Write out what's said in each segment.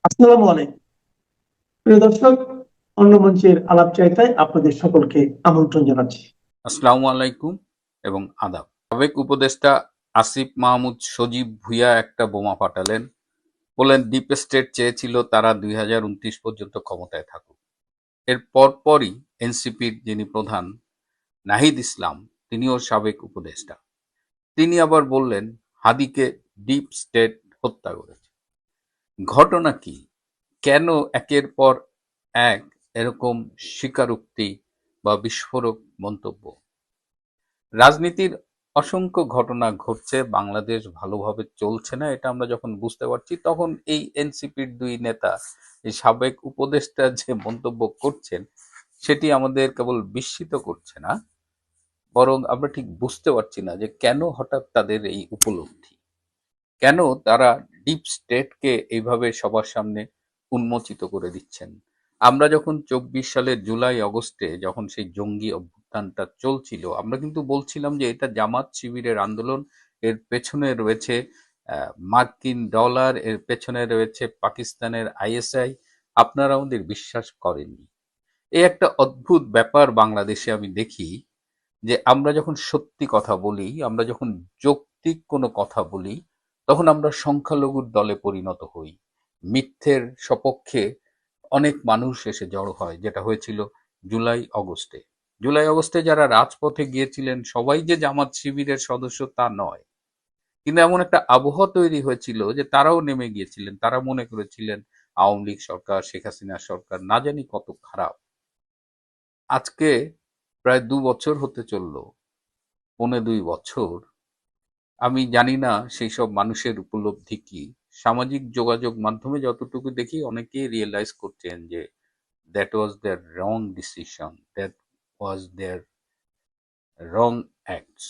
আসসালামু আলাইকুম প্রিয় দর্শক, অন্য মঞ্চের আলাপচারিতায় আপনাদের সকলকে আমন্ত্রণ জানাচ্ছি। আসসালামু আলাইকুম এবং আদাব। সাবেক উপদেষ্টা আসিফ মাহমুদ সজীব ভুঁইয়া একটা বোমা ফাটালেন, বললেন ডিপ স্টেট চেয়েছিল তারা 2029 পর্যন্ত ক্ষমতায় থাকুক। এর পরপরই এনসিপির যিনি প্রধান নাহিদ ইসলাম, তিনিও সাবেক উপদেষ্টা, তিনি আবার বললেন হাদিকে ডিপ স্টেট হত্যা করেছে। ঘটনা কি? কেন একের পর এক এরকম স্বীকারোক্তি বা বিস্ফোরক মন্তব্য? রাজনীতির অসংখ্য ঘটনা ঘটছে, বাংলাদেশ ভালোভাবে চলছে না, এটা আমরা যখন বুঝতে পারছি তখন এই এনসিপির দুই নেতা, এই সাবেক উপদেষ্টা যে মন্তব্য করছেন সেটি আমাদের কেবল বিস্মিত করছে না, বরং আমরা ঠিক বুঝতে পারছি না যে কেন হঠাৎ তাদের এই উপলব্ধি, কেন তারা ডিপ স্টেটকে এইভাবে সবার সামনে উন্মোচিত করে দিচ্ছেন। আমরা যখন 24 সালের জুলাই আগস্টে যখন সেই জঙ্গি অভ্যুত্থানটা চলছিল, আমরা কিন্তু বলছিলাম যে এটা জামাত শিবিরের আন্দোলন, এর পেছনে রয়েছে মার্কিন ডলার, এর পেছনে রয়েছে পাকিস্তানের আইএসআই। আপনারা আমাদের বিশ্বাস করেননি। এই একটা অদ্ভুত ব্যাপার বাংলাদেশে আমি দেখি, যে আমরা যখন সত্যি কথা বলি, আমরা যখন যৌক্তিক কোনো কথা বলি, তখন আমরা সংখ্যালঘুর দলে পরিণত হই। মিথ্যের সপক্ষে অনেক মানুষ এসে জড়ো হয়, যেটা হয়েছিল জুলাই অগস্টে। জুলাই অগস্টে যারা রাজপথে গিয়েছিলেন সবাই যে জামাত শিবিরের সদস্য তা নয়, কিন্তু এমন একটা আবহাওয়া তৈরি হয়েছিল যে তারাও নেমে গিয়েছিলেন, তারা মনে করেছিলেন আওয়ামী লীগ সরকার, শেখ হাসিনা সরকার না জানি কত খারাপ। আজকে প্রায় 2 বছর হতে চললো, 1.25 বছর। আমি জানি না সেই সব মানুষের উপলব্ধি কি। সামাজিক যোগাযোগ মাধ্যমে যতটুকু দেখি অনেকেই রিয়েলাইজ করছেন যে that was their wrong decision, that was their wrong acts.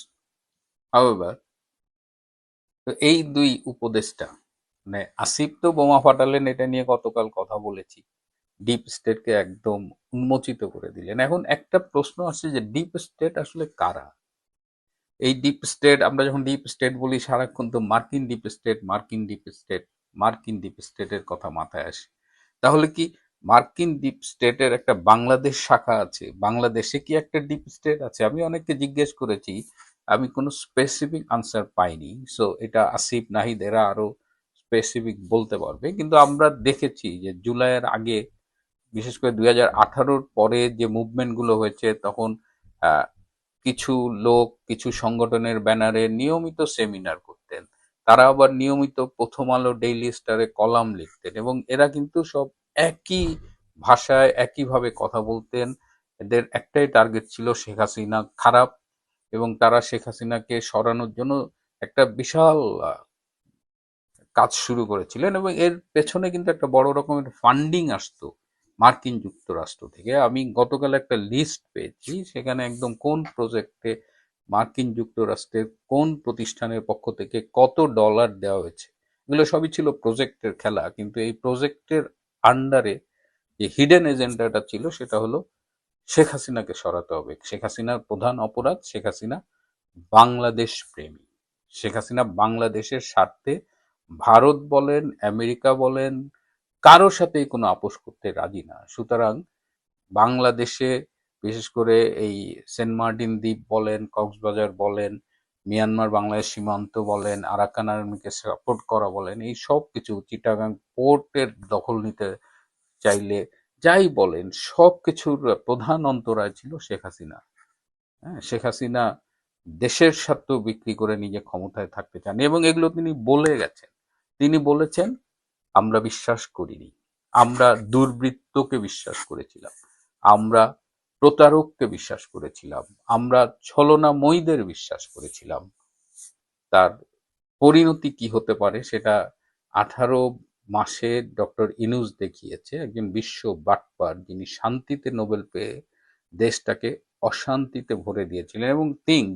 However, তো এই দুই উপদেষ্টা, মানে আসিফ তো বোমা ফাটালেন, এটা নিয়ে গতকাল কথা বলেছি, ডিপ স্টেটকে একদম উন্মোচিত করে দিলেন। এখন একটা প্রশ্ন আসছে যে ডিপ স্টেট আসলে কারা? এই ডিপ স্টেট, আমরা যখন ডিপ স্টেট বলি সারাক্ষণ তো মার্কিন ডিপ স্টেট, মার্কিন ডিপ স্টেট, মার্কিন ডিপ স্টেটের কথা মাথায় আসে। তাহলে কি মার্কিন ডিপ স্টেটের একটা বাংলাদেশ শাখা আছে? বাংলাদেশে কি একটা ডিপ স্টেট আছে? আমি অনেককে জিজ্ঞেস করেছি, আমি কোনো স্পেসিফিক আনসার পাইনি। সো এটা আসিফ নাহিদ এরা আরো স্পেসিফিক বলতে পারবে, কিন্তু আমরা দেখেছি যে জুলাইয়ের আগে, বিশেষ করে 2018-র পরে যে মুভমেন্ট গুলো হয়েছে, তখন কিছু লোক কিছু সংগঠনের ব্যানারে নিয়মিত সেমিনার করতেন, তারা আবার নিয়মিত প্রথম আলো ডেইলি স্টারে কলাম লিখতেন, এবং এরা কিন্তু সব একই ভাষায় একইভাবে কথা বলতেন। এদের একটাই টার্গেট ছিল শেখ হাসিনা খারাপ, এবং তারা শেখ হাসিনাকে সরানোর জন্য একটা বিশাল কাজ শুরু করেছিলেন, এবং এর পেছনে কিন্তু একটা বড় রকমের ফান্ডিং আসতো মার্কিন যুক্তরাষ্ট্র থেকে। আমি গতকাল একটা লিস্ট পেয়েছি, সেখানে একদম কোন প্রজেক্টে মার্কিন যুক্তরাষ্ট্রের কোন প্রতিষ্ঠানের পক্ষ থেকে কত ডলার দেওয়া হয়েছে। এগুলো সবই ছিল প্রজেক্টের খেলা, কিন্তু এই প্রজেক্টের আন্ডারে যে হিডেন এজেন্ডাটা ছিল সেটা হলো শেখ হাসিনাকে সরাতে হবে। শেখ হাসিনার প্রধান অপরাধ, শেখ হাসিনা বাংলাদেশ প্রেমী। শেখ হাসিনা বাংলাদেশের স্বার্থে ভারত বলেন, আমেরিকা বলেন, কারোর সাথেই কোনো আপোষ করতে রাজি না। সুতরাং বাংলাদেশে, বিশেষ করে এই সেন্ট মার্টিন দ্বীপ বলেন, কক্সবাজার বলেন, মিয়ানমার বাংলাদেশ সীমান্ত বলেন, আরাকান আর্মিকে সাপোর্ট করা বলেন, এই সব কিছু, চিটাগাং পোর্টের দখল নিতে চাইলে যাই বলেন, সব কিছুর প্রধান অন্তরায় ছিল শেখ হাসিনা। হ্যাঁ, শেখ হাসিনা দেশের স্বার্থ বিক্রি করে নিজে ক্ষমতায় থাকতে চান, এবং এগুলো তিনি বলে গেছেন। তিনি বলেছেন, আমরা বিশ্বাস করিনি, আমরা দুর্বৃত্তকে বিশ্বাস করেছিলাম, আমরা প্রতারককে বিশ্বাস করেছিলাম, আমরা ছলনাময়ীদের বিশ্বাস করেছিলাম। তার পরিণতি কি হতে পারে সেটা 18 মাসে ডক্টর ইনুস দেখিয়েছে। একজন বিশ্ব বাটপার, যিনি শান্তিতে নোবেল পেয়ে দেশটাকে অশান্তিতে ভরে দিয়েছিলেন। এবং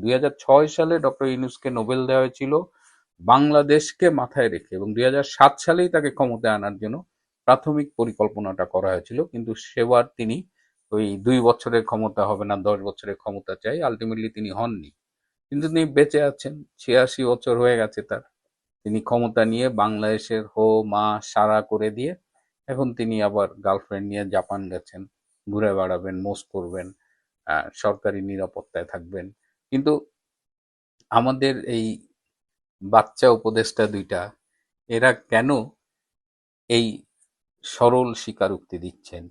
2006 সালে ডক্টর ইনুসকে নোবেল দেওয়া হয়েছিল বাংলাদেশকে মাথায় রেখে, এবং 2007 সালেই তাকে ক্ষমতায় আনার জন্য প্রাথমিক পরিকল্পনাটা করা হয়েছিল, কিন্তু সেবার তিনি ওই 2 বছরের ক্ষমতা হবে না, 10 বছরের ক্ষমতা চাই, আলটিমেটলি তিনি হননি। কিন্তু তিনি বেঁচে আছেন, 86 বছর হয়ে গেছে তার। তিনি ক্ষমতা নিয়ে বাংলাদেশের হো মা সারা করে দিয়ে এখন তিনি আবার গার্লফ্রেন্ড নিয়ে জাপান গেছেন, ঘুরে বেড়াবেন, মোজ করবেন, সরকারি নিরাপত্তায় থাকবেন। কিন্তু আমাদের এই বাচ্চা উপদেষ্টা দুইটা, এরা কেন এই সরল স্বীকারোক্তি দিচ্ছেন,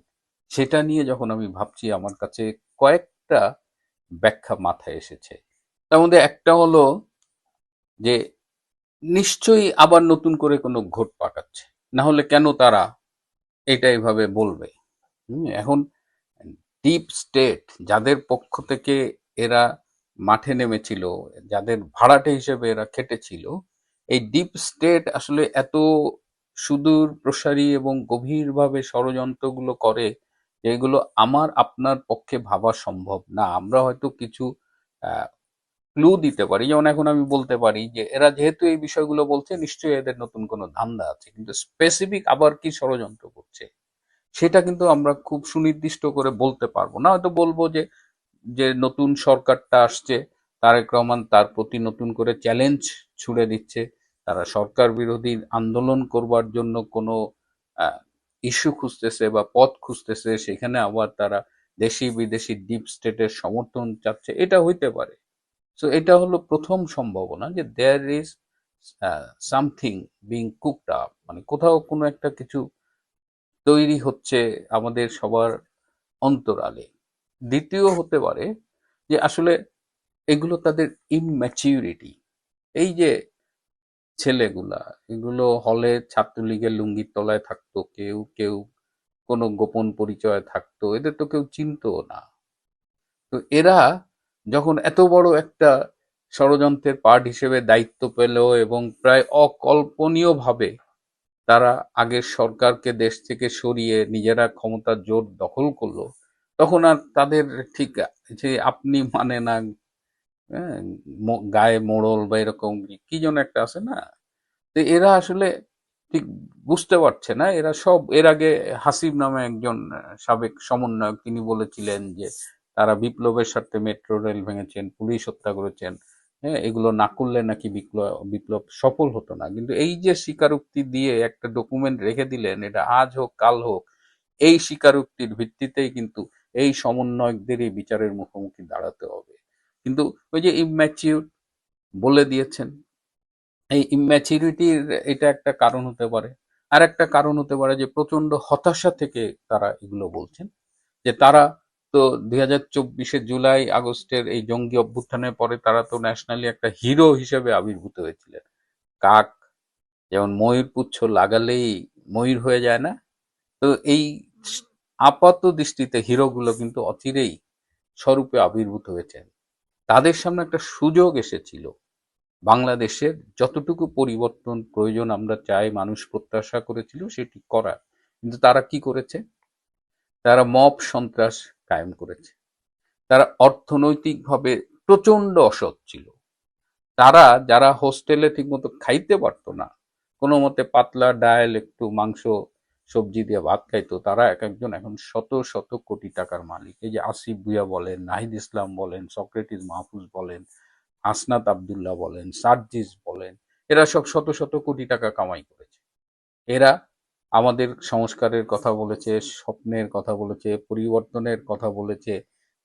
সেটা নিয়ে যখন আমি ভাবছি, আমার কাছে কয়েকটা ব্যাখ্যা মাথায় এসেছে। তার মধ্যে একটা হলো যে নিশ্চয়ই আবার নতুন করে কোনো ঘোট পাকাচ্ছে, না হলে কেন তারা এটা এভাবে বলবে। এখন ডিপ স্টেট যাদের পক্ষ থেকে এরা মাঠে নেমেছিল, যাদের ভাড়াটে হিসেবে এরা খেটেছিল, এই ডিপ স্টেট আসলে এত সুদূর প্রসারী এবং গভীরভাবে ষড়যন্ত্রগুলো করে, যেগুলো আমার আপনার পক্ষে ভাবা সম্ভব না। আমরা হয়তো কিছু ক্লু দিতে পারি, যেমন এখন আমি বলতে পারি যে এরা যেহেতু এই বিষয়গুলো বলছে, নিশ্চয়ই এদের নতুন কোনো ধান্দা আছে, কিন্তু স্পেসিফিক আবার কি ষড়যন্ত্র করছে সেটা কিন্তু আমরা খুব সুনির্দিষ্ট করে বলতে পারবো না। হয়তো বলবো যে যে নতুন সরকারটা আসছে, তারেক রহমান তার প্রতি নতুন করে চ্যালেঞ্জ ছুড়ে দিচ্ছে, তারা সরকার বিরোধী আন্দোলন করবার জন্য কোনো ইস্যু খুঁজতেছে বা পথ খুঁজতেছে, সেখানে আবার তারা দেশি বিদেশি ডিপ স্টেটের সমর্থন চাচ্ছে, এটা হইতে পারে। সো এটা হলো প্রথম সম্ভাবনা, যে there is something being cooked up, মানে কোথাও কোনো একটা কিছু তৈরি হচ্ছে আমাদের সবার অন্তরালে। দ্বিতীয় হতে পারে যে আসলে এগুলো তাদের ইনম্যাচিউরিটি। এই যে ছেলেগুলা, এগুলো হলে ছাত্রলীগের লুঙ্গির তলায় থাকতো, কেউ কেউ কোনো গোপন পরিচয় থাকতো, এদের তো কেউ চিনতো না। তো এরা যখন এত বড় একটা ষড়যন্ত্রের পার্ট হিসেবে দায়িত্ব পেল এবং প্রায় অকল্পনীয়ভাবে তারা আগের সরকারকে দেশ থেকে সরিয়ে নিজেরা ক্ষমতার জোর দখল করলো, তখন আর তাদের ঠিক যে আপনি মানে না, হ্যাঁ, গায়ে মোড়ল বা এরকম কি যেন একটা আছে না, তো এরা আসলে ঠিক বুঝতে পারছে না। এরা সব, এর আগে হাসিব নামে একজন সাবেক সমন্বয়ক, তিনি বলেছিলেন যে তারা বিপ্লবের স্বার্থে মেট্রো রেল ভেঙেছেন, পুলিশ হত্যা করেছেন, হ্যাঁ, এগুলো না করলে নাকি বিপ্লব বিপ্লব সফল হতো না। কিন্তু এই যে স্বীকারোক্তি দিয়ে একটা ডকুমেন্ট রেখে দিলেন, এটা আজ হোক কাল হোক, এই স্বীকারোক্তির ভিত্তিতেই কিন্তু এই সমন্বয়কদেরই বিচারের মুখোমুখি দাঁড়াতে হবে। কিন্তু ওই যে ইম্যাচিউর বলে দিয়েছেন, এই ইম্যাচুরিটির এটা একটা কারণ হতে পারে। আর একটা কারণ হতে পারে যে প্রচন্ড হতাশা থেকে তারা এগুলো বলছেন, যে তারা তো 2024 জুলাই আগস্টের এই জঙ্গি অভ্যুত্থানের পরে তারা তো ন্যাশনালি একটা হিরো হিসেবে আবির্ভূত হয়েছিলেন। কাক যেমন ময়ূর পুচ্ছ লাগালেই ময়ূর হয়ে যায় না, তো এই আপাত দৃষ্টিতে হিরোগুলো কিন্তু অচিরেই স্বরূপে আবির্ভূত হয়েছেন। তাদের সামনে একটা সুযোগ এসেছিল, বাংলাদেশের যতটুকু পরিবর্তন প্রয়োজন আমরা চাই, মানুষ প্রত্যাশা করেছিল সেটি করা। কিন্তু তারা কি করেছে? তারা মব সন্ত্রাস কায়েম করেছে। তারা অর্থনৈতিকভাবে প্রচন্ড অসৎ ছিল। তারা যারা হোস্টেলে ঠিকমতো খাইতে পারতো না, কোনো মতে পাতলা ডাল একটু মাংস সবজি দিয়ে ভাত খাইতো, তারা এক একজন এখন শত শত কোটি টাকার মালিক। এই যে আসিফ ভুঁইয়া বলেন, নাহিদ ইসলাম বলেন, সক্রেটিস মাহফুজ বলেন, হাসনাত আব্দুল্লাহ বলেন, সার্জিস বলেন, এরা সব শত শত কোটি টাকা কামাই করেছে। এরা আমাদের সংস্কারের কথা বলেছে, স্বপ্নের কথা বলেছে, পরিবর্তনের কথা বলেছে।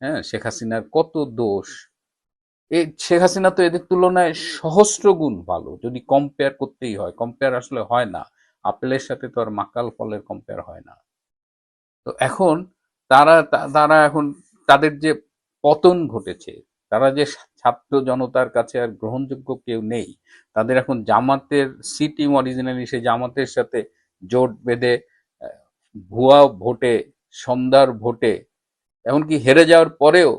হ্যাঁ, শেখ হাসিনার কত দোষ, এই শেখ হাসিনা তো এদের তুলনায় সহস্র গুণ ভালো, যদি কম্পেয়ার করতেই হয়। কম্পেয়ার আসলে হয় না, আপেলের সাথে তো আর মাকাল ফলের কম্পেয়ার হয় না। তো এখন তারা এখন তাদের যে পতন ঘটেছে, তারা যে ছাত্র জনতার কাছে আর গ্রহণযোগ্য কেউ নেই, তাদের এখন জামাতের সি টিম, অরিজিনালি সেই জামাতের সাথে জোট বেঁধে আহ, ভুয়া ভোটে, সন্ধ্যার ভোটে, এমনকি হেরে যাওয়ার পরেও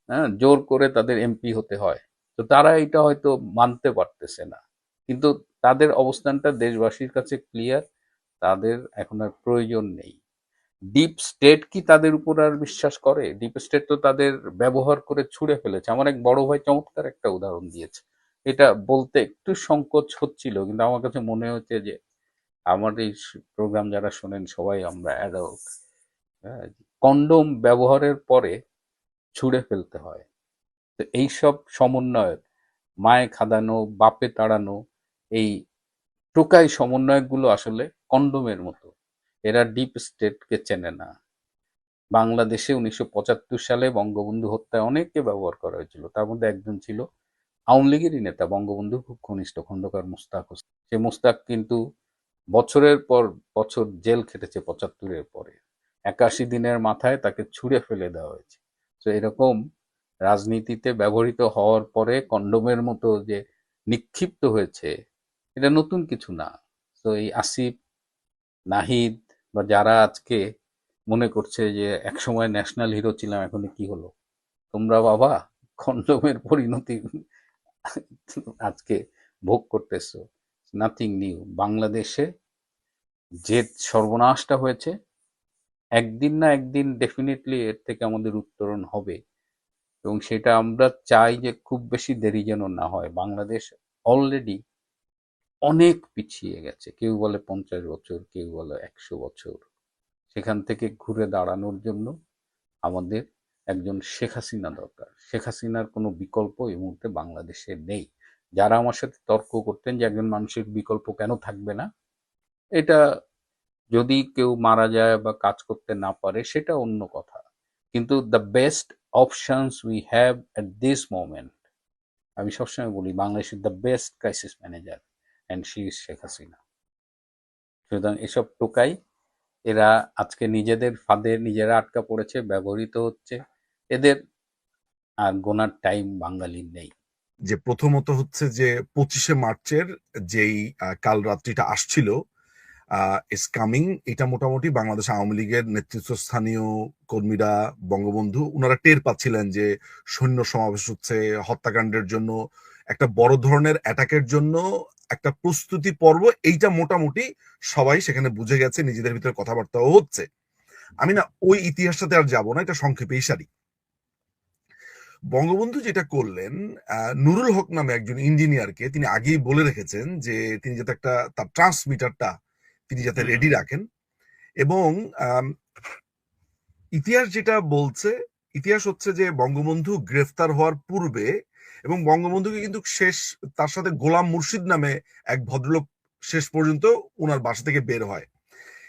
হ্যাঁ জোর করে তাদের এমপি হতে হয়। তো তারা এটা হয়তো মানতে পারতেছে না, কিন্তু তাদের অবস্থানটা দেশবাসীর কাছে ক্লিয়ার, তাদের এখন আর প্রয়োজন নেই। ডিপ স্টেট কি তাদের উপর আর বিশ্বাস করে? ডিপ স্টেট তো তাদের ব্যবহার করে ছুঁড়ে ফেলেছে। আমার এক বড় ভাই চমৎকার একটা উদাহরণ দিয়েছে, এটা বলতে একটু সংকোচ হচ্ছিল, কিন্তু আমার কাছে মনে হচ্ছে যে আমার এই প্রোগ্রাম যারা শোনেন সবাই আমরা অ্যাডাল্ট। কন্ডোম ব্যবহারের পরে ছুঁড়ে ফেলতে হয়। তো এইসব সমন্বয়ের, মায়ে খাদানো বাপে তাড়ানো, এই টোকাই সমন্বয়কগুলো আসলে কন্ডোমের মতো। এরা ডিপ স্টেটকে চেনে না। বাংলাদেশে 1975 সালে বঙ্গবন্ধু হত্যায় অনেককে ব্যবহার করা হয়েছিল, তার মধ্যে একজন ছিল আওয়ামী লীগেরই নেতা, বঙ্গবন্ধুর খুব ঘনিষ্ঠ খন্দকার মোস্তাক হোসেন। সে মোস্তাক কিন্তু বছরের পর বছর জেল খেটেছে 75-এর পরে। 81 দিনের মাথায় তাকে ছুঁড়ে ফেলে দেওয়া হয়েছে। তো এরকম রাজনীতিতে ব্যবহৃত হওয়ার পরে কন্ডোমের মতো যে নিক্ষিপ্ত হয়েছে, এটা নতুন কিছু না। তো এই আসিফ, নাহিদ বা যারা আজকে মনে করছে যে একসময় ন্যাশনাল হিরো ছিলাম, এখন কি হলো, তোমরা বাবা কন্ডোমের পরিণতি আজকে ভোগ করতেছো। Nothing new. বাংলাদেশে যে সর্বনাশটা হয়েছে, একদিন না একদিন ডেফিনেটলি এর থেকে আমাদের উত্তরণ হবে, এবং সেটা আমরা চাই যে খুব বেশি দেরি যেন না হয়। বাংলাদেশ অলরেডি অনেক পিছিয়ে গেছে, কেউ বলে 50 বছর, কেউ বলে 100 বছর। সেখান থেকে ঘুরে দাঁড়ানোর জন্য আমাদের একজন শেখ হাসিনা দরকার। শেখ হাসিনার কোনো বিকল্প এই মুহূর্তে বাংলাদেশে নেই। যারা আমার সাথে তর্ক করতেন যে একজন মানুষের বিকল্প কেন থাকবে না, এটা যদি কেউ মারা যায় বা কাজ করতে না পারে সেটা অন্য কথা, কিন্তু the best options we have at this moment, আমি সবসময় বলি বাংলাদেশের the best crisis manager and she is Sheikh Hasina. সুতরাং এসব টোকাই, এরা আজকে নিজেদের ফাঁদে নিজেরা আটকা পড়েছে, ব্যবহৃত হচ্ছে। এদের আর গোনার টাইম বাঙালির নেই। যে প্রথমত হচ্ছে যে 25শে মার্চের যেই কাল রাত্রিটা আসছিল ইস কামিং, এটা মোটামুটি বাংলাদেশ আওয়ামী লীগের নেতৃত্বস্থানীয় কর্মীরা, বঙ্গবন্ধু, ওনারা টের পাচ্ছিলেন যে সৈন্য সমাবেশ হচ্ছে, হত্যাকাণ্ডের জন্য, একটা বড় ধরনের অ্যাটাকের জন্য একটা প্রস্তুতি পর্ব, এইটা মোটামুটি সবাই সেখানে বুঝে গেছে, নিজেদের ভিতরে কথাবার্তাও হচ্ছে। আমি না ওই ইতিহাসটাতে আর যাবো না, এটা সংক্ষেপেই সারি। বঙ্গবন্ধু যেটা করলেন, নুরুল হক নামে একজন ইঞ্জিনিয়ারকে তিনি আগেই বলে রেখেছেন যে তিনি যাতে একটা তার ট্রান্সমিটারটা তিনি যাতে রেডি রাখেন। এবং ইতিহাস যেটা বলছে, ইতিহাস হচ্ছে যে বঙ্গবন্ধু গ্রেফতার হওয়ার পূর্বে, এবং বঙ্গবন্ধুকে কিন্তু শেষ তার সাথে গোলাম মুর্শিদ নামে এক ভদ্রলোক শেষ পর্যন্ত ওনার বাসা থেকে বের হয়।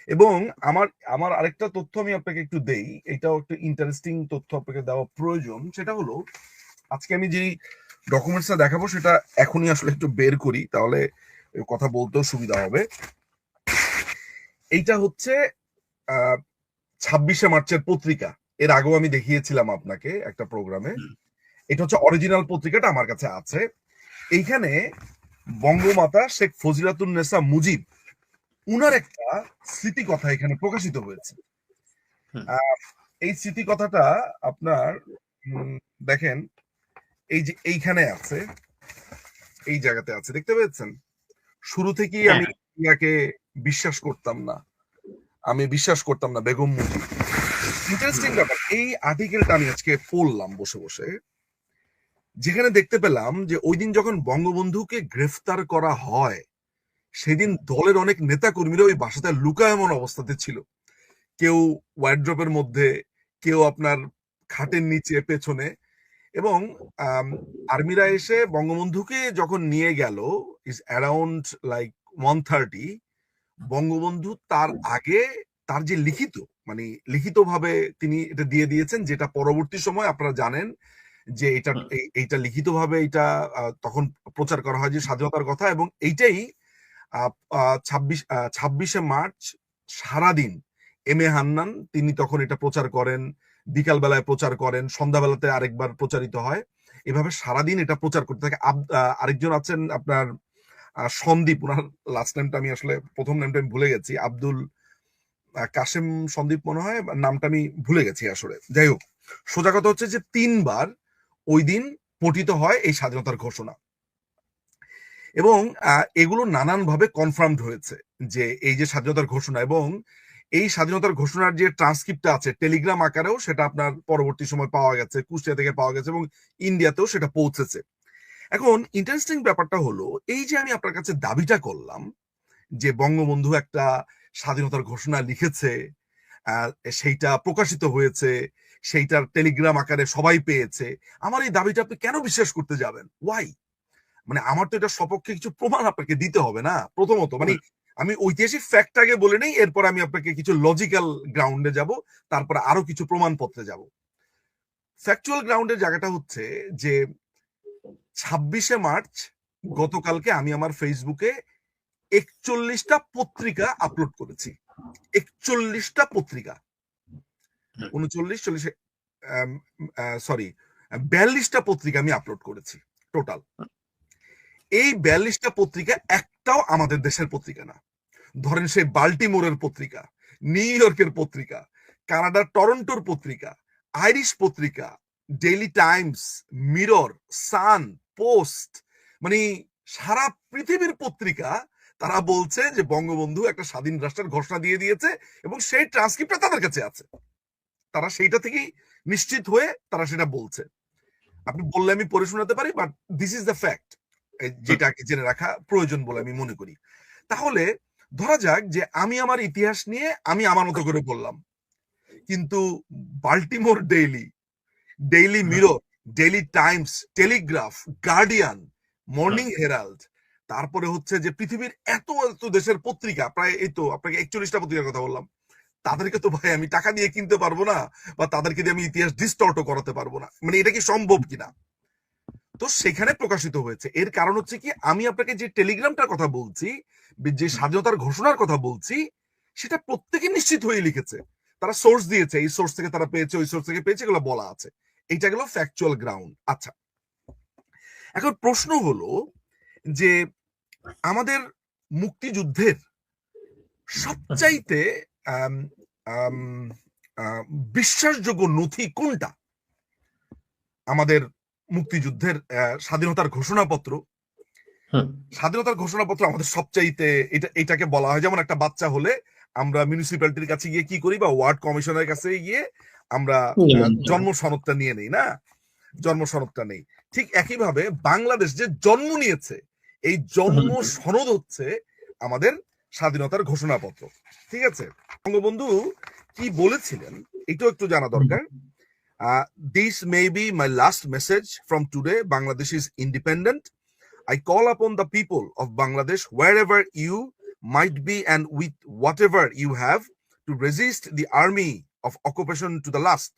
এবং আমার আমার আরেকটা তথ্য আমি আপনাকে একটু দেই, এটাও একটু ইন্টারেস্টিং তথ্য আপনাকে দেওয়া প্রয়োজন। সেটা হলো, আজকে আমি যেই ডকুমেন্টসটা দেখাবো সেটা এখনই আসলে একটু বের করি, তাহলে কথা বলতেও সুবিধা হবে। এইটা হচ্ছে 26শে মার্চের পত্রিকা, এর আগেও আমি দেখিয়েছিলাম আপনাকে একটা প্রোগ্রামে। এটা হচ্ছে অরিজিনাল পত্রিকাটা আমার কাছে আছে। এইখানে বঙ্গমাতা শেখ ফজিলাতুন্নেসা মুজিব উনার একটা স্মৃতি কথা এখানে প্রকাশিত হয়েছে। এই স্মৃতি কথাটা আপনার দেখেন, এই যে এইখানে আছে, এই জায়গাতে আছে, দেখতে পেয়েছেন? শুরু থেকেই আমি ইয়াকে বিশ্বাস করতাম না, বেগম মুজিব। ইন্টারেস্টিং ব্যাপার, এই আর্টিকেলটা আমি আজকে পড়লাম বসে বসে, যেখানে দেখতে পেলাম যে ওই দিন যখন বঙ্গবন্ধুকে গ্রেফতার করা হয়, সেদিন দলের অনেক নেতা কর্মীরা ওই বাসাতে লুকায়মন অবস্থাতে ছিল। কেউ ওয়ার্ড্রপের মধ্যে, কেউ আপনার খাটের নিচে পেছনে। এবং আর্মিরা এসে বঙ্গবন্ধুকে যখন নিয়ে গেল, ইজ অ্যারাউন্ড লাইক 1:30, বঙ্গবন্ধু তার আগে তার যে লিখিত, মানে লিখিতভাবে তিনি এটা দিয়ে দিয়েছেন, যেটা পরবর্তী সময় আপনারা জানেন যে এইটা লিখিতভাবে এটা তখন প্রচার করা হয় যে স্বাধীনতার কথা। এবং এইটাই 26শে মার্চ সারাদিন এম এ হান্নান তিনি তখন এটা প্রচার করেন, বিকাল বেলায় প্রচার করেন, সন্ধ্যাবেলাতে আরেকবার প্রচারিত হয়, এভাবে সারাদিন এটা প্রচার করতে থাকে। আরেকজন আছেন আপনার সন্দীপ, ওনার লাস্ট নেমটা আমি আসলে প্রথম নেমটা আমি ভুলে গেছি, আব্দুল কাশেম সন্দীপ মনে হয়, নামটা আমি ভুলে গেছি আসলে। যাই হোক, সোজা কথা হচ্ছে যে 3বার ওই দিন পঠিত হয় এই স্বাধীনতার ঘোষণা, এবং এগুলো নানানভাবে কনফার্মড হয়েছে যে এই যে স্বাধীনতার ঘোষণা, এবং এই স্বাধীনতার ঘোষণার যে ট্রান্সক্রিপ্টটা আছে টেলিগ্রাম আকারেও, সেটা আপনার পরবর্তী সময় পাওয়া গেছে, কুষ্টিয়া থেকে পাওয়া গেছে, এবং ইন্ডিয়াতেও সেটা পৌঁছেছে। এখন ইন্টারেস্টিং ব্যাপারটা হলো, এই যে আমি আপনার কাছে দাবিটা করলাম যে বঙ্গবন্ধু একটা স্বাধীনতার ঘোষণা লিখেছে, সেইটা প্রকাশিত হয়েছে, সেইটার টেলিগ্রাম আকারে সবাই পেয়েছে, আমার এই দাবিটা আপনি কেন বিশ্বাস করতে যাবেন? ওয়াই? মানে আমার তো এটা সপক্ষে কিছু প্রমাণ আপনাকে দিতে হবে না। প্রথমত মানে আমি ঐতিহাসিক ফ্যাক্ট আগে বলে নেই, এরপর আমি আপনাকে কিছু লজিক্যাল গ্রাউন্ডে যাব, তারপর আরো কিছু প্রমাণপত্রে যাব। ফ্যাকচুয়াল গ্রাউন্ডের জায়গাটা হচ্ছে যে 26শে মার্চ গতকালকে আমি আমার ফেসবুকে 41টা পত্রিকা আপলোড করেছি। 41টা পত্রিকা, 42টা পত্রিকা আমি আপলোড করেছি টোটাল। এই 42টা পত্রিকা একটাও আমাদের দেশের পত্রিকা না। ধরেন সেই বাল্টিমোরের পত্রিকা, নিউ ইয়র্কের পত্রিকা, কানাডার টরন্টোর পত্রিকা, আইরিশ পত্রিকা, ডেইলি টাইমস, মিরর, সান, পোস্ট, মানে সারা পৃথিবীর পত্রিকা তারা বলছে যে বঙ্গবন্ধু একটা স্বাধীন রাষ্ট্রের ঘোষণা দিয়ে দিয়েছে এবং সেই ট্রান্সক্রিপ্টটা তাদের কাছে আছে। তারা সেইটা থেকেই নিশ্চিত হয়ে তারা সেটা বলছে। আপনি বললে আমি পড়ে শোনাতে পারি, but this is the fact, যেটাকে জেনে রাখা প্রয়োজন বলে আমি মনে করি। তাহলে ধরা যাক যে আমি আমার ইতিহাস নিয়ে আমি আমার মতো করে বললাম, কিন্তু Baltimore daily, daily mirror, daily Times, Telegraph, guardian, morning Herald, তারপরে হচ্ছে যে পৃথিবীর এত এত দেশের পত্রিকা, প্রায় এই তো আপনাকে 41টা পত্রিকার কথা বললাম, তাদেরকে তো ভাই আমি টাকা দিয়ে কিনতে পারবো না, বা তাদেরকে দিয়ে আমি ইতিহাস ডিস্টর্টও করাতে পারবো না। মানে এটা কি সম্ভব কিনা? তো সেখানে প্রকাশিত হয়েছে। এর কারণ হচ্ছে কি, আমি আপনাকে যে টেলিগ্রামটার কথা বলছি, যে স্বাধীনতার ঘোষণার কথা বলছি, সেটা প্রত্যেকে নিশ্চিত হয়ে লিখেছে। তারা সোর্স দিয়েছে, এই সোর্স থেকে তারা পেয়েছে, ওই সোর্স থেকে পেয়েছে, এগুলো বলা আছে। এইটা গেল ফ্যাকচুয়াল গ্রাউন্ড। আচ্ছা, এখন প্রশ্ন হলো যে আমাদের মুক্তিযুদ্ধের সবচাইতে বিশ্বাসযোগ্য নথি কোনটা? আমাদের মুক্তিযুদ্ধের স্বাধীনতার ঘোষণাপত্র। স্বাধীনতার ঘোষণাপত্র আমাদের সবচাইতে, এটাকে বলা হয়, যেমন একটা বাচ্চা হলে আমরা মিউনিসিপ্যালিটির কাছে গিয়ে কি করি, বা ওয়ার্ড কমিশনের কাছে গিয়ে আমরা জন্ম সনদটা নিয়ে নেই না, জন্ম সনদটা নেই। ঠিক একইভাবে বাংলাদেশ যে জন্ম নিয়েছে, এই জন্ম সনদ হচ্ছে আমাদের স্বাধীনতার ঘোষণাপত্র। ঠিক আছে, বঙ্গবন্ধু কি বলেছিলেন এটাও একটু জানা দরকার। This may be my last message from today. Bangladesh is independent. I call upon the people of Bangladesh, wherever you might be and with whatever you have, to resist the army of occupation to the last.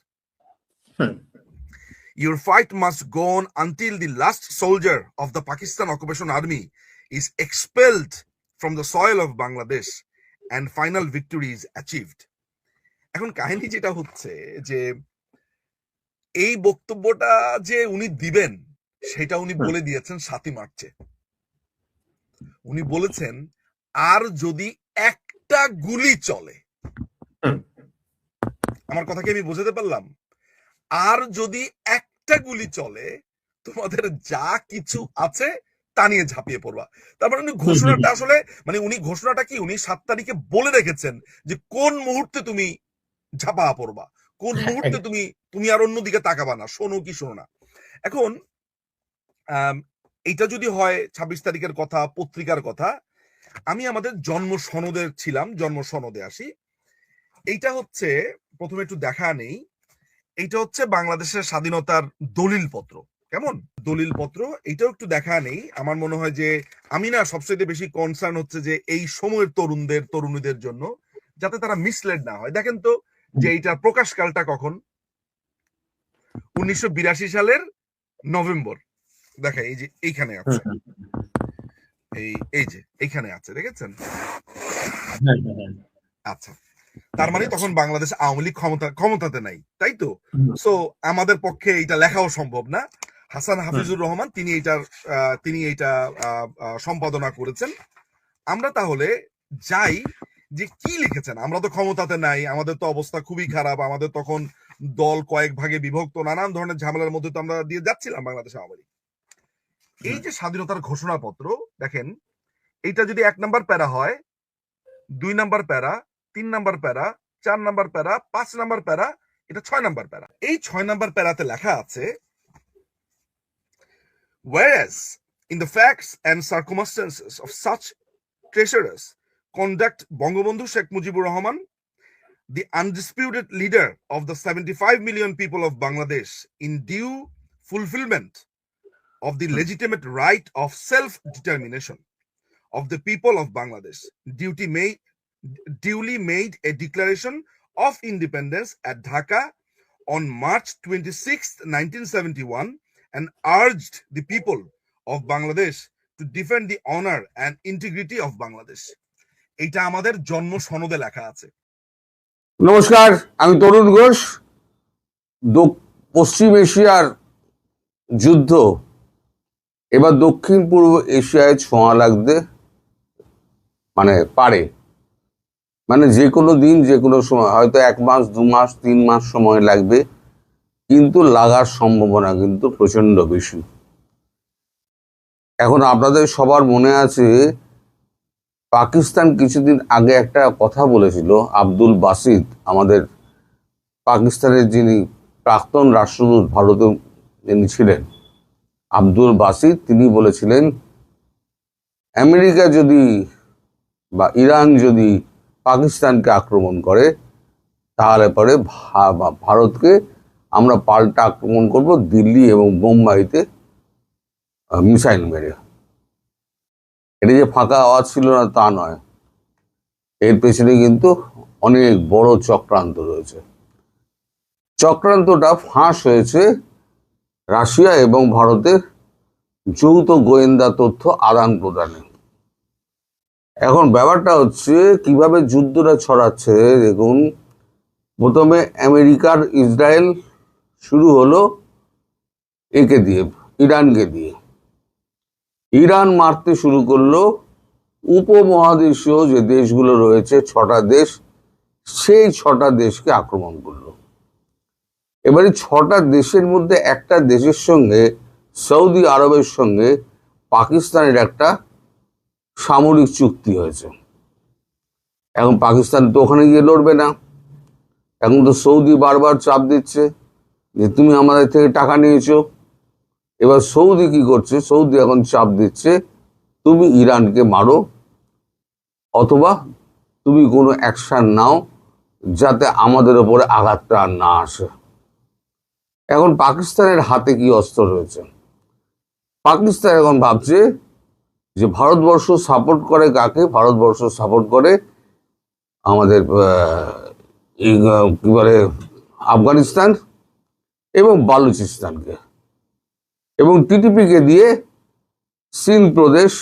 Your fight must go on until the last soldier of the Pakistan occupation army is expelled from the soil of Bangladesh and final victory is achieved. এখন কাহিনী যেটা হচ্ছে যে এই বক্তব্যটা যে উনি দিবেন সেটা উনি বলে দিয়েছেন 7ই মার্চে। উনি বলেছেন, আর যদি একটা গুলি চলে, আমার কথা কি আমি বোঝাতে পারলাম? আর যদি একটা গুলি চলে, তোমাদের যা কিছু আছে তা নিয়ে ঝাঁপিয়ে পড়বা। তারপরে উনি ঘোষণাটা আসলে, মানে উনি ঘোষণাটা কি, উনি 7 তারিখে বলে রেখেছেন যে কোন মুহূর্তে তুমি ঝাঁপা পড়বা, কোন মুহূর্তে তুমি আর অন্যদিকে তাকাবা না, শোনো কি শোনো না। এখন এটা যদি হয় 26 তারিখের কথা, পত্রিকার কথা, আমি আমাদের জন্ম সনদের ছিলাম, জন্ম সনদে আসি। এইটা হচ্ছে, প্রথমে একটু দেখা নেই, এইটা হচ্ছে বাংলাদেশের স্বাধীনতার দলিল পত্র। কেমন দলিল পত্র, এইটাও একটু দেখা নেই। আমার মনে হয় যে আমি না সবচেয়ে বেশি কনসার্ন হচ্ছে যে এই সময়ের তরুণীদের জন্য, যাতে তারা মিসলেড না হয়। দেখেন তো যে এইটার প্রকাশকালটা কখন, 1982 সালের নভেম্বর। দেখা, এই যে এইখানে আছে, এই যে এইখানে আছে, দেখেছেন? আচ্ছা, তার মানে তখন বাংলাদেশ আওয়ামী লীগ ক্ষমতাতে নাই, তাই তো? সো আমাদের পক্ষে এটা লেখাও সম্ভব না। হাসান হাফিজুর রহমান তিনি এইটা সম্পাদনা করেছেন। আমরা তাহলে যাই যে কি লিখেছেন। আমরা তো ক্ষমতাতে নাই, আমাদের তো অবস্থা খুবই খারাপ, আমাদের তখন দল কয়েক ভাগে বিভক্ত, নানান ধরনের ঝামেলার মধ্যে তো আমরা দিয়ে যাচ্ছিলাম বাংলাদেশ আওয়ামী লীগ। এই যে স্বাধীনতার ঘোষণাপত্র, দেখেন এইটা যদি 1 নাম্বার প্যারা হয়, 2 নাম্বার প্যারা, 3 নাম্বার প্যারা, 4 নাম্বার প্যারা, 5 নাম্বার প্যারা, এটা 6 নাম্বার প্যারা। এই 6 নাম্বার প্যারাতে লেখা আছে, whereas in the facts and circumstances of such treacherous conduct, Bangabandhu Sheikh Mujibur Rahman, the undisputed leader of the 75 million people of Bangladesh, in due fulfillment of the legitimate right of self-determination of the people of Bangladesh duly made a declaration of independence at Dhaka on March 26th, 1971, and urged the people of Bangladesh to defend the honor and integrity of Bangladesh. এটা আমাদের জন্ম সনদে লেখা আছে। নমস্কার, আমি তরুণ ঘোষ। পশ্চিম এশিয়ার যুদ্ধ এবার দক্ষিণ পূর্ব এশিয়ায় ছোঁয়া লাগতে পারে, যে কোনো দিন যে কোনো সময়, হয়তো 1 মাস 2 মাস 3 মাস সময় লাগবে, কিন্তু লাগার সম্ভাবনা কিন্তু প্রচন্ড বেশি। এখন আপনাদের সবার মনে আছে পাকিস্তান কিছুদিন আগে একটা কথা বলেছিল। আব্দুল বাসিত, আমাদের পাকিস্তানের যিনি প্রাক্তন রাষ্ট্রদূত ভারতে যিনি ছিলেন, আব্দুল বাসিত, তিনি বলেছিলেন আমেরিকা যদি বা ইরান যদি পাকিস্তানকে আক্রমণ করে তাহলে পরে ভারতকে আমরা পাল্টা আক্রমণ করব দিল্লি এবং বোম্বাইতে মিসাইল মেরে। এটা যে ফাঁকা আওয়াজ ছিল না তা নয়, এর পেছনে কিন্তু অনেক বড় চক্রান্ত রয়েছে। চক্রান্তটা ফাঁস হয়েছে রাশিয়া এবং ভারতের যৌথ গোয়েন্দা তথ্য আদান প্রদানে। এখন ব্যাপারটা হচ্ছে কিভাবে যুদ্ধটা ছড়াচ্ছে। দেখুন, প্রথমে আমেরিকার ইসরায়েল শুরু হলো একে দিয়ে, ইরানকে দিয়ে। ইরান মারতে শুরু করলো উপমহাদেশীয় যে দেশগুলো রয়েছে 6টা দেশ, সেই 6টা দেশকে আক্রমণ করলো। এবারে 6টা দেশের মধ্যে একটা দেশের সঙ্গে, সৌদি আরবের সঙ্গে পাকিস্তানের একটা সামরিক চুক্তি হয়েছে। এখন পাকিস্তান তো ওখানে গিয়ে লড়বে না। এখন তো সৌদি বারবার চাপ দিচ্ছে যে তুমি আমাদের থেকে টাকা নিয়েছো। এবার সৌদি কি করছে? সৌদি এখন চাপ দিচ্ছে তুমি ইরানকে মারো, অথবা তুমি কোনো অ্যাকশন নাও যাতে আমাদের ওপরে আঘাতটা না আসে। এখন পাকিস্তানের হাতে কি অস্ত্র রয়েছে? পাকিস্তান এখন ভাবছে যে ভারতবর্ষ সাপোর্ট করে কাকে? ভারতবর্ষ সাপোর্ট করে আমাদের কি বলে আফগানিস্তান এবং বালুচিস্তানকে, এবং টিটিপিকে দিয়ে সিন্ধ প্রদেশ,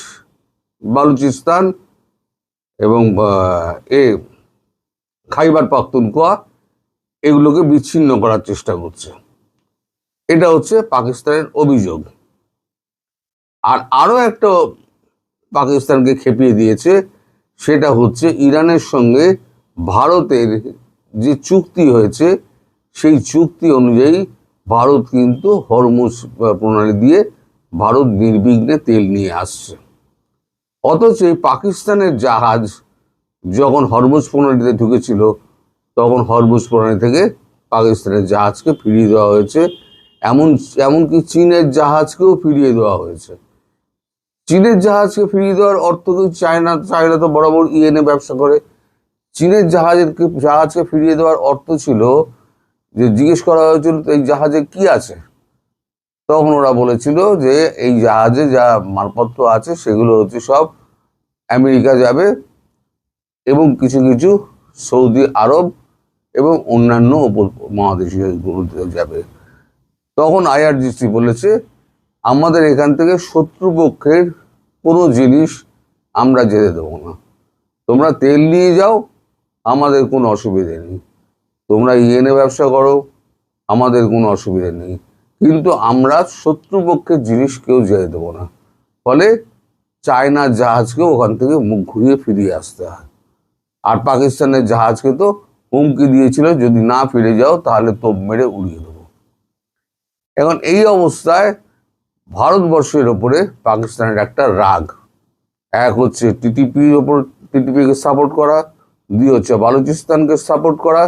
বালুচিস্তান এবং খাইবার পাখতুনখোয়া এগুলোকে বিচ্ছিন্ন করার চেষ্টা করছে। এটা হচ্ছে পাকিস্তানের অভিযোগ। আর আরো একটা পাকিস্তানকে খেপিয়ে দিয়েছে, সেটা হচ্ছে ইরানের সঙ্গে ভারতের যে চুক্তি হয়েছে, সেই চুক্তি অনুযায়ী ভারত কিন্তু হরমুজ প্রণালী দিয়ে ভারত নির্বিঘ্নে তেল নিয়ে আসছে। অথচ এই পাকিস্তানের জাহাজ যখন হরমুজ প্রণালীতে ঢুকেছিল, তখন হরমুজ প্রণালী থেকে পাকিস্তানের জাহাজকে ফিরিয়ে দেওয়া হয়েছে। এমনকি চীনের জাহাজকেও ফিরিয়ে দেওয়া হয়েছে। চীনের জাহাজকে ফিরিয়ে দেওয়ার অর্থ কি? চায়না তো বরাবর ইয়েনে ব্যবসা করে। চীনের জাহাজকে ফিরিয়ে দেওয়ার অর্থ ছিল যে, জিজ্ঞেস করা হয়েছিল এই জাহাজে কি আছে, তখন ওরা বলেছিল যে এই জাহাজে যা মালপত্র আছে সেগুলো হচ্ছে সব আমেরিকা যাবে এবং কিছু কিছু সৌদি আরব এবং অন্যান্য উপমহাদেশীয় যাবে। তখন আইআরজিসি বলেছে আমাদের এখান থেকে শত্রুপক্ষের কোনো জিনিস আমরা যেতে দেবো না, তোমরা তেল নিয়ে যাও, আমাদের কোনো অসুবিধে নেই, তোমরা ইয়েনে ব্যবসা করো, আমাদের কোনো অসুবিধা নেই, কিন্তু আমরা শত্রুপক্ষের জিনিস কেউ যেতে দেবো না। ফলে চায়নার জাহাজকে ওখান থেকে মুখ ঘুরিয়ে ফিরিয়ে আসতে হয়। আর পাকিস্তানের জাহাজকে তো হুমকি দিয়েছিল যদি না ফিরে যাও তাহলে তোপ মেরে উড়িয়ে দেবো। এখন এই অবস্থায় ভারতবর্ষের ওপরে পাকিস্তানের একটা রাগ। এক হচ্ছে টিটিপির ওপর, টিটিপিকে সাপোর্ট করা, 2 হচ্ছে বালুচিস্তানকে সাপোর্ট করা,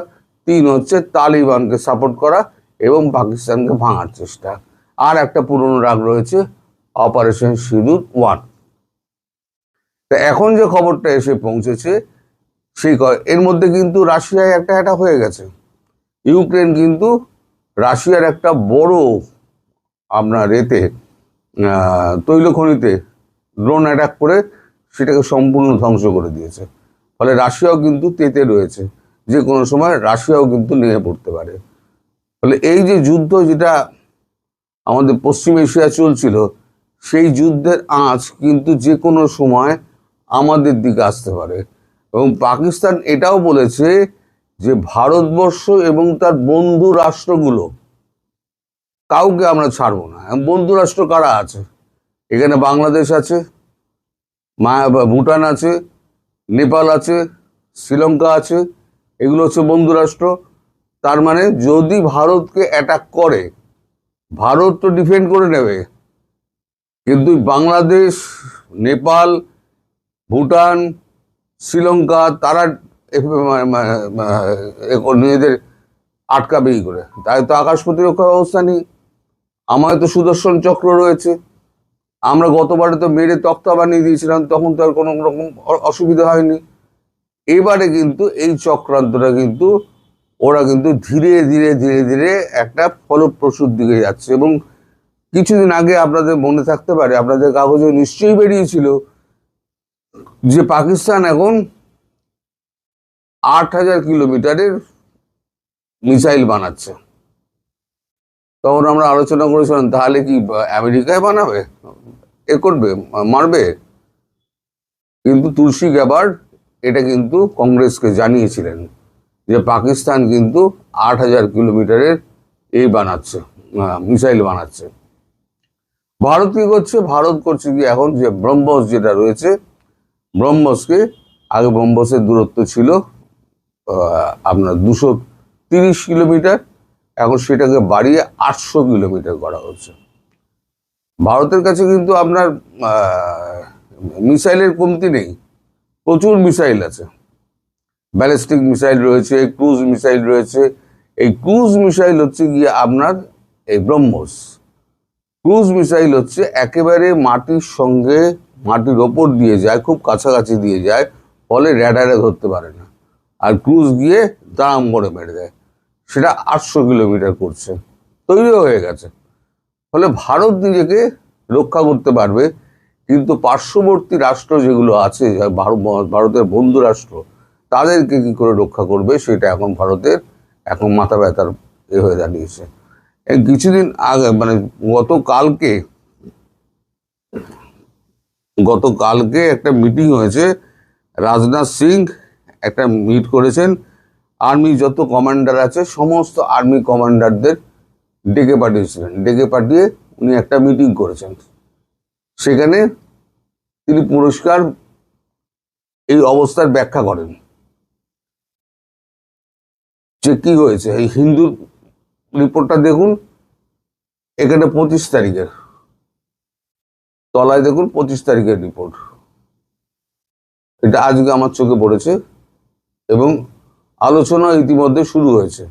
3 হচ্ছে তালিবানকে সাপোর্ট করা এবং পাকিস্তানকে ভাঙার চেষ্টা। আর একটা পুরনো রাগ রয়েছে, অপারেশন সিঁদুর 1। তা এখন যে খবরটা এসে পৌঁছেছে সেই এর মধ্যে কিন্তু রাশিয়ায় একটা হয়ে গেছে। ইউক্রেন কিন্তু রাশিয়ার একটা বড় আপনার তৈল খনিতে ড্রোন অ্যাটাক করে সেটাকে সম্পূর্ণ ধ্বংস করে দিয়েছে। ফলে রাশিয়াও কিন্তু তেতে রয়েছে, যে কোনো সময় রাশিয়াও কিন্তু নেমে পড়তে পারে। ফলে এই যে যুদ্ধ যেটা আমাদের পশ্চিম এশিয়া চলছিল, সেই যুদ্ধের আঁচ কিন্তু যে কোনো সময় আমাদের দিকে আসতে পারে। এবং পাকিস্তান এটাও বলেছে যে ভারতবর্ষ এবং তার বন্ধু রাষ্ট্রগুলো কাউকে আমরা ছাড়বো না। বন্ধু রাষ্ট্র কারা আছে? এখানে বাংলাদেশ আছে, ভুটান আছে, নেপাল আছে, শ্রীলঙ্কা আছে, এগুলো হচ্ছে বন্ধু রাষ্ট্র। তার মানে যদি ভারতকে অ্যাটাক করে, ভারত তো ডিফেন্ড করে নেবে, কিন্তু বাংলাদেশ, নেপাল, ভুটান, শ্রীলঙ্কা তারা নিজেদের আটকাবেই করে। তাই তো আকাশ প্রতিরক্ষা ব্যবস্থা নেই। আমাদের তো সুদর্শন চক্র রয়েছে, আমরা গতবারে তো মেরে তক্তা বানিয়ে দিয়েছিলাম, তখন তো আর কোনো রকম অসুবিধা হয়নি। এবারে কিন্তু এই চক্রান্তটা কিন্তু ওরা কিন্তু ধীরে ধীরে ধীরে ধীরে একটা ফলপ্রসূর দিকে যাচ্ছে। এবং কিছুদিন আগে আপনাদের মনে থাকতে পারে, আপনাদের কাগজে নিশ্চয়ই বেরিয়েছিল যে পাকিস্তান এখন 8,000 কিলোমিটারের মিসাইল বানাচ্ছে। তখন আমরা আলোচনা করেছিলাম, তাহলে কি আমেরিকায় বানাবে, এ করবে, মারবে? কিন্তু তুলসী গ্যাবার্ড এটা কিন্তু কংগ্রেসকে জানিয়েছিলেন যে পাকিস্তান কিন্তু 8,000 কিলোমিটারের এই বানাচ্ছে, মিসাইল বানাচ্ছে। ভারত কি করছে? ভারত করছে কি এখন যে ব্রহ্মস যেটা রয়েছে, ব্রহ্মসকে, আগে ব্রহ্মসের দূরত্ব ছিল আপনার 230 কিলোমিটার, এখন সেটাকে বাড়িয়ে 800 কিলোমিটার করা হচ্ছে। ভারতের কাছে কিন্তু আপনার মিসাইলের কমতি নেই, প্রচুর মিসাইল আছে। ব্যালিস্টিক মিসাইল রয়েছে, ক্রুজ মিসাইল রয়েছে। এই ক্রুজ মিসাইল হচ্ছে গিয়ে আপনার এই ব্রহ্মস। ক্রুজ মিসাইল হচ্ছে একেবারে মাটির সঙ্গে, মাটির ওপর দিয়ে যায়, খুব কাছাকাছি দিয়ে যায়, ফলে র্যাডারে ধরতে পারে না, আর ক্রুজ গিয়ে দাম করে মেরে দেয়। সেটা 800 কিলোমিটার করছে, তৈরিও হয়ে গেছে। ফলে ভারত নিজেকে রক্ষা করতে পারবে, কিন্তু পার্শ্ববর্তী রাষ্ট্র যেগুলো আছে, ভারতের বন্ধু রাষ্ট্র, তাদেরকে কি করে রক্ষা করবে সেটা এখন ভারতের এখন মাথা ব্যথার হয়ে দাঁড়িয়েছে। কিছুদিন আগে মানে গতকালকে একটা মিটিং হয়েছে, রাজনাথ সিং একটা মিট করেছেন, আর্মি যত কমান্ডার আছে সমস্ত আর্মি কমান্ডারদের ডেকে পাঠিয়েছিলেন। ডেকে পাঠিয়ে উনি একটা মিটিং করেছেন। সেখানে তিনি পুরস্কার এই অবস্থার ব্যাখ্যা করেন যে কি হয়েছে। এই হিন্দু রিপোর্টটা দেখুন, এখানে 25 তারিখের, তলায় দেখুন 25 তারিখের রিপোর্ট। এটা আজকে আমার চোখে পড়েছে এবং আলোচনা ইতিমধ্যে শুরু হয়েছে।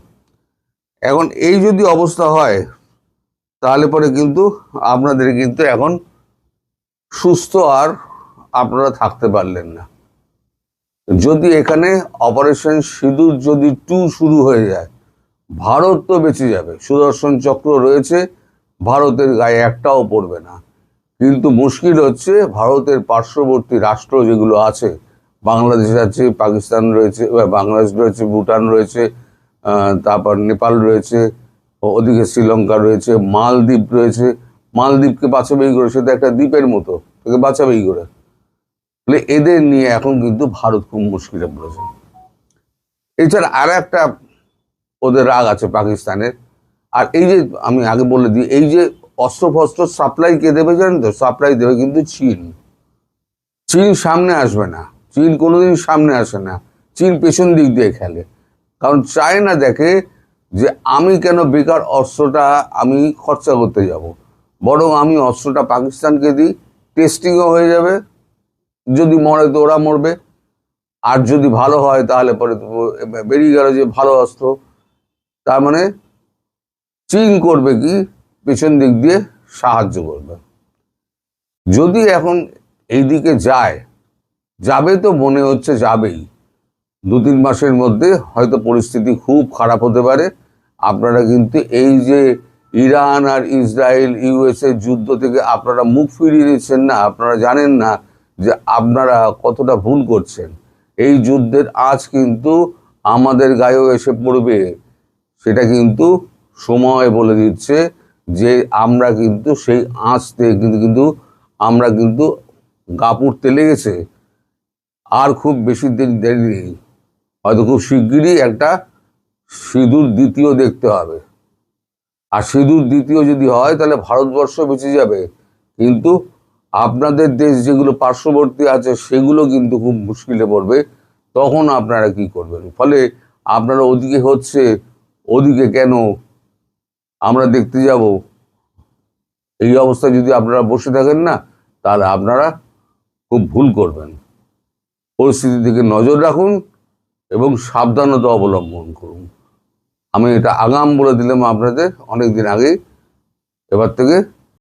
এখন এই যদি অবস্থা হয়, তাহলে পরে কিন্তু আপনাদের কিন্তু এখন সুস্থ আর আপনারা থাকতে পারলেন না। যদি এখানে অপারেশন সিঁদুর যদি 2 শুরু হয়ে যায়, ভারত তো বেঁচে যাবে, সুদর্শন চক্র রয়েছে, ভারতের গায়ে একটাও পড়বে না। কিন্তু মুশকিল হচ্ছে ভারতের পার্শ্ববর্তী রাষ্ট্র যেগুলো আছে, বাংলাদেশ আছে, পাকিস্তান রয়েছে, বাংলাদেশ রয়েছে, ভুটান রয়েছে, তারপর নেপাল রয়েছে, ওদিকে শ্রীলঙ্কা রয়েছে, মালদ্বীপ রয়েছে। মালদ্বীপকে বাঁচাবেই করে, সেটা একটা দ্বীপের মতো, তাকে বাঁচাবেই করে। তাহলে এদের নিয়ে এখন কিন্তু ভারত খুব মুশকিলে পড়েছে। এছাড়া আর একটা ওদের রাগ আছে পাকিস্তানের। আর এই যে আমি আগে বলে দিই, এই যে অস্ত্রফস্ত্র সাপ্লাই কে দেবে জানেন তো? সাপ্লাই দেবে কিন্তু চীন। চীন সামনে আসবে না, চীন কোনোদিন সামনে আসে না, চীন পেছন দিক দিয়ে খেলে। কারণ চায়না দেখে যে আমি কেন বেকার অস্ত্রটা আমি খরচা করতে যাব, বরং আমি অস্ত্রটা পাকিস্তানকে দিই, টেস্টিংও হয়ে যাবে, যদি মরে তো ওরা মরবে, আর যদি ভালো হয় তাহলে পরে বেরিয়ে গেল যে ভালো অস্ত্র। তার মানে চীন করবে কি, পেছন দিক দিয়ে সাহায্য করবে। যদি এখন এই দিকে যাবে তো মনে হচ্ছে যাবেই, 2-3 মাসের মধ্যে হয়তো পরিস্থিতি খুব খারাপ হতে পারে। আপনারা কিন্তু এই যে ইরান আর ইসরায়েল ইউএসএ যুদ্ধ থেকে আপনারা মুখ ফিরিয়ে নিচ্ছেন না, আপনারা জানেন না যে আপনারা কতটা ভুল করছেন। এই যুদ্ধের আজ কিন্তু আমাদের গায়েও এসে পড়বে, সেটা কিন্তু সময় বলে দিচ্ছে যে আমরা কিন্তু সেই আঁচ থেকে কিন্তু আমরা কিন্তু গা পুড়তে লেগেছে। আর খুব বেশি দিন দেরি নেই, হয়তো খুব শিগগিরই একটা সিঁদুর দ্বিতীয় দেখতে হবে। আর সিঁদুর দ্বিতীয় যদি হয় তাহলে ভারতবর্ষ বেঁচে যাবে, কিন্তু আপনাদের দেশ যেগুলো পার্শ্ববর্তী আছে সেগুলো কিন্তু খুব মুশকিলে পড়বে। তখন আপনারা কি করবেন? ফলে আপনারা ওদিকে হচ্ছে, ওদিকে কেন আমরা দেখতে যাব, এই অবস্থায় যদি আপনারা বসে থাকেন না, তাহলে আপনারা খুব ভুল করবেন। পরিস্থিতির দিকে নজর রাখুন এবং সাবধানতা অবলম্বন করুন। আমি এটা আগাম বলে দিলাম আপনাদের অনেকদিন আগেই। এবার থেকে